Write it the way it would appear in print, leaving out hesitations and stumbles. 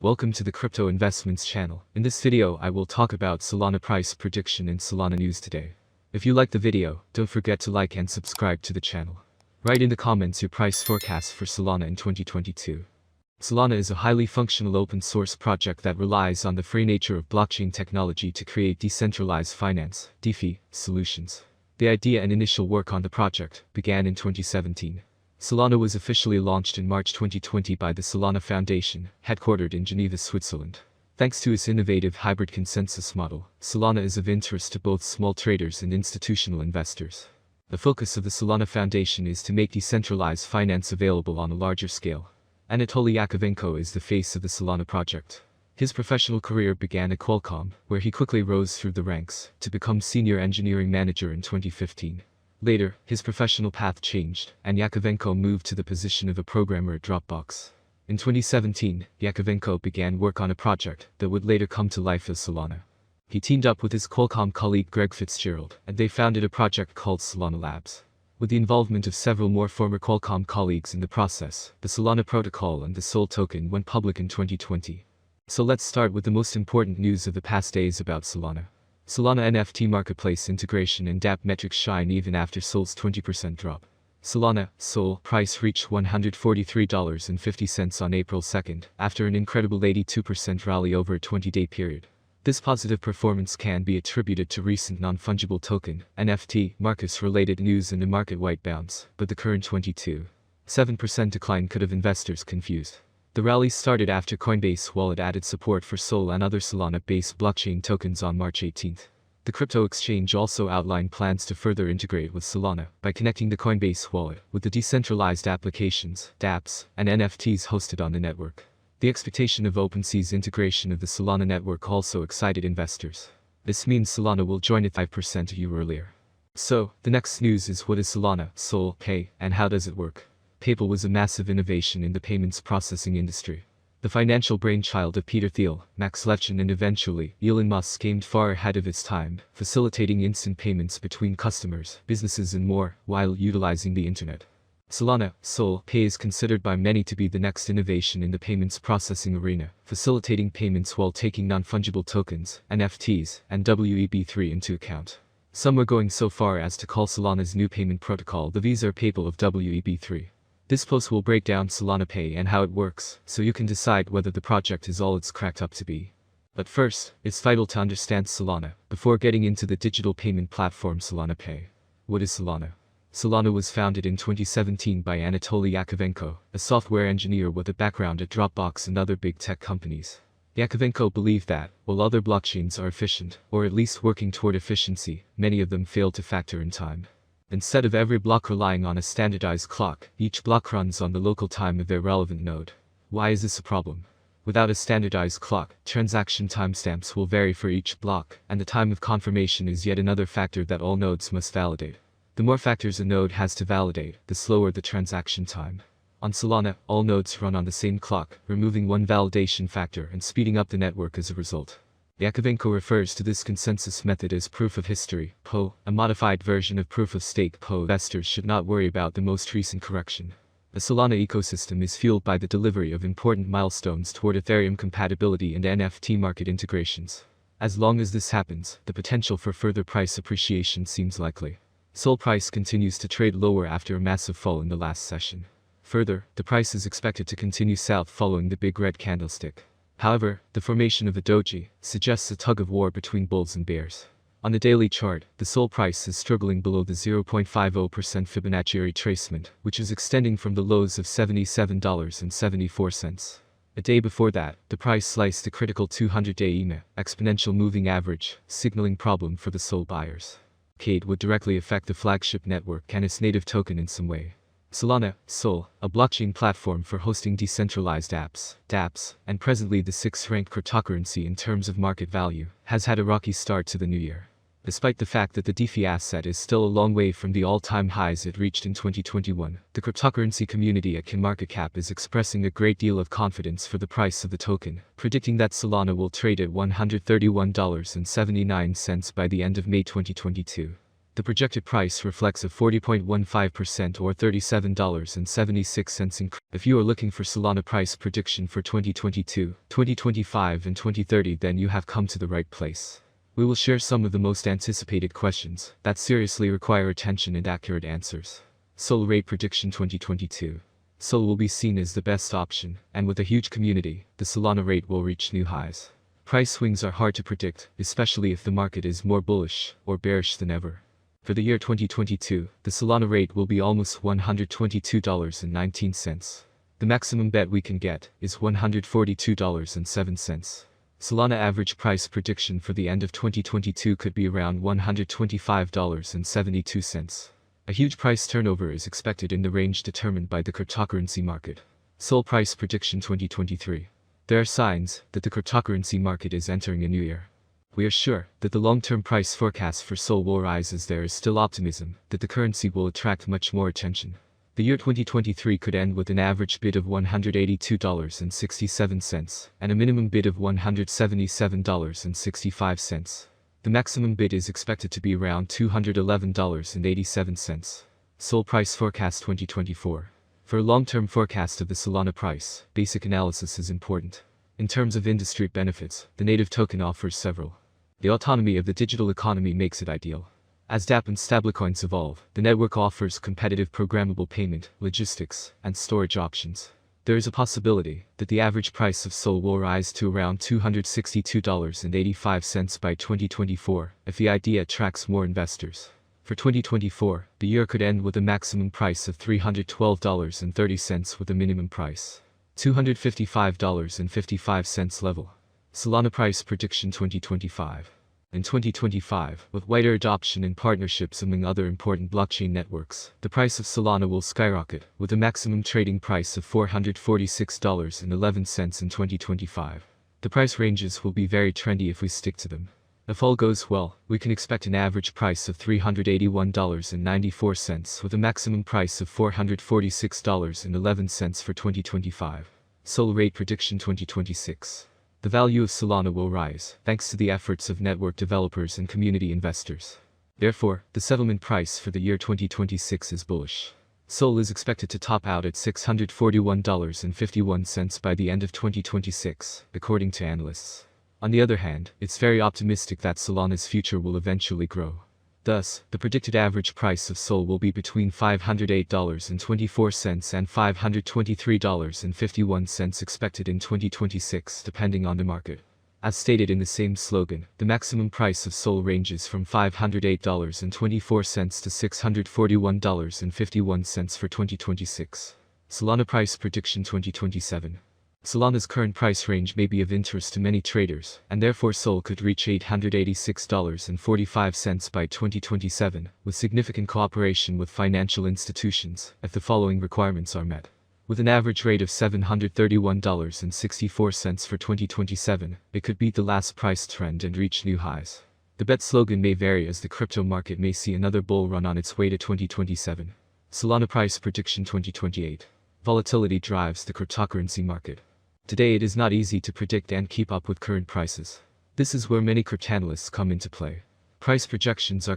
Welcome to the Crypto Investments channel. In this video, I will talk about Solana price prediction and Solana news today. If you like the video, don't forget to like and subscribe to the channel. Write in the comments your price forecast for Solana in 2022. Solana is a highly functional open source project that relies on the free nature of blockchain technology to create decentralized finance (DeFi) solutions. The idea and initial work on the project began in 2017. Solana was officially launched in March 2020 by the Solana Foundation, headquartered in Geneva, Switzerland. Thanks to its innovative hybrid consensus model, Solana is of interest to both small traders and institutional investors. The focus of the Solana Foundation is to make decentralized finance available on a larger scale. Anatoly Yakovenko is the face of the Solana project. His professional career began at Qualcomm, where he quickly rose through the ranks to become senior engineering manager in 2015. Later, his professional path changed, and Yakovenko moved to the position of a programmer at Dropbox. In 2017, Yakovenko began work on a project that would later come to life as Solana. He teamed up with his Qualcomm colleague Greg Fitzgerald, and they founded a project called Solana Labs. With the involvement of several more former Qualcomm colleagues in the process, the Solana protocol and the SOL token went public in 2020. So let's start with the most important news of the past days about Solana. Solana NFT marketplace integration and dApp metrics shine even after SOL's 20% drop. Solana SOL price reached $143.50 on April 2nd, after an incredible 82% rally over a 20-day period. This positive performance can be attributed to recent non-fungible token (NFT) markets-related news and a market-wide bounce, but the current 22.7% decline could have investors confused. The rally started after Coinbase Wallet added support for SOL and other Solana-based blockchain tokens on March 18. The crypto exchange also outlined plans to further integrate with Solana by connecting the Coinbase Wallet with the decentralized applications, dApps, and NFTs hosted on the network. The expectation of OpenSea's integration of the Solana network also excited investors. This means Solana will join it 5% a year earlier. So, the next news is, what is Solana, SOL, Pay, and how does it work? PayPal was a massive innovation in the payments processing industry. The financial brainchild of Peter Thiel, Max Levchin and eventually Elon Musk aimed far ahead of its time, facilitating instant payments between customers, businesses and more, while utilizing the internet. Solana, SOL, Pay is considered by many to be the next innovation in the payments processing arena, facilitating payments while taking non-fungible tokens, NFTs, and WEB3 into account. Some are going so far as to call Solana's new payment protocol the Visa or PayPal of WEB3. This post will break down Solana Pay and how it works, so you can decide whether the project is all it's cracked up to be. But first, it's vital to understand Solana, before getting into the digital payment platform Solana Pay. What is Solana? Solana was founded in 2017 by Anatoly Yakovenko, a software engineer with a background at Dropbox and other big tech companies. Yakovenko believed that, while other blockchains are efficient, or at least working toward efficiency, many of them fail to factor in time. Instead of every block relying on a standardized clock, each block runs on the local time of their relevant node. Why is this a problem? Without a standardized clock, transaction timestamps will vary for each block, and the time of confirmation is yet another factor that all nodes must validate. The more factors a node has to validate, the slower the transaction time. On Solana, all nodes run on the same clock, removing one validation factor and speeding up the network as a result. Yakovenko refers to this consensus method as proof of history, POH, a modified version of proof of stake, POH. Investors should not worry about the most recent correction. The Solana ecosystem is fueled by the delivery of important milestones toward Ethereum compatibility and NFT market integrations. As long as this happens, the potential for further price appreciation seems likely. SOL price continues to trade lower after a massive fall in the last session. Further, the price is expected to continue south following the big red candlestick. However, the formation of a doji suggests a tug-of-war between bulls and bears. On the daily chart, the SOL price is struggling below the 0.50% Fibonacci retracement, which is extending from the lows of $77.74. A day before that, the price sliced the critical 200-day EMA exponential moving average, signaling problem for the SOL buyers. CADE would directly affect the flagship network and its native token in some way. Solana, SOL, a blockchain platform for hosting decentralized apps, dApps, and presently the 6th-ranked cryptocurrency in terms of market value, has had a rocky start to the new year. Despite the fact that the DeFi asset is still a long way from the all-time highs it reached in 2021, the cryptocurrency community at CoinMarketCap is expressing a great deal of confidence for the price of the token, predicting that Solana will trade at $131.79 by the end of May 2022. The projected price reflects a 40.15% or $37.76 increase. If you are looking for Solana price prediction for 2022, 2025 and 2030, then you have come to the right place. We will share some of the most anticipated questions that seriously require attention and accurate answers. SOL rate prediction 2022. SOL will be seen as the best option, and with a huge community, the Solana rate will reach new highs. Price swings are hard to predict, especially if the market is more bullish or bearish than ever. For the year 2022, the Solana rate will be almost $122.19. The maximum bet we can get is $142.07. Solana average price prediction for the end of 2022 could be around $125.72. A huge price turnover is expected in the range determined by the cryptocurrency market. SOL price prediction 2023. There are signs that the cryptocurrency market is entering a new era. We are sure that the long-term price forecast for SOL will rise, as there is still optimism that the currency will attract much more attention. The year 2023 could end with an average bid of $182.67 and a minimum bid of $177.65. The maximum bid is expected to be around $211.87. SOL price forecast 2024. For a long-term forecast of the Solana price, basic analysis is important. In terms of industry benefits, the native token offers several. The autonomy of the digital economy makes it ideal. As dApp and stablecoins evolve, the network offers competitive programmable payment, logistics, and storage options. There is a possibility that the average price of SOL will rise to around $262.85 by 2024 if the idea attracts more investors. For 2024, the year could end with a maximum price of $312.30 with a minimum price $255.55 level. Solana price prediction 2025. In 2025, with wider adoption and partnerships among other important blockchain networks, the price of Solana will skyrocket, with a maximum trading price of $446.11 in 2025. The price ranges will be very trendy if we stick to them. If all goes well, we can expect an average price of $381.94 with a maximum price of $446.11 for 2025. SOL rate prediction 2026. The value of Solana will rise, thanks to the efforts of network developers and community investors. Therefore, the settlement price for the year 2026 is bullish. SOL is expected to top out at $641.51 by the end of 2026, according to analysts. On the other hand, it's very optimistic that Solana's future will eventually grow. Thus, the predicted average price of SOL will be between $508.24 and $523.51 expected in 2026, depending on the market. As stated in the same slogan, the maximum price of SOL ranges from $508.24 to $641.51 for 2026. Solana price prediction 2027. Solana's current price range may be of interest to many traders, and therefore SOL could reach $886.45 by 2027, with significant cooperation with financial institutions, if the following requirements are met. With an average rate of $731.64 for 2027, it could beat the last price trend and reach new highs. The bet slogan may vary, as the crypto market may see another bull run on its way to 2027. Solana price prediction 2028. Volatility drives the cryptocurrency market. Today it is not easy to predict and keep up with current prices. This is where many cryptanalysts come into play. Price projections are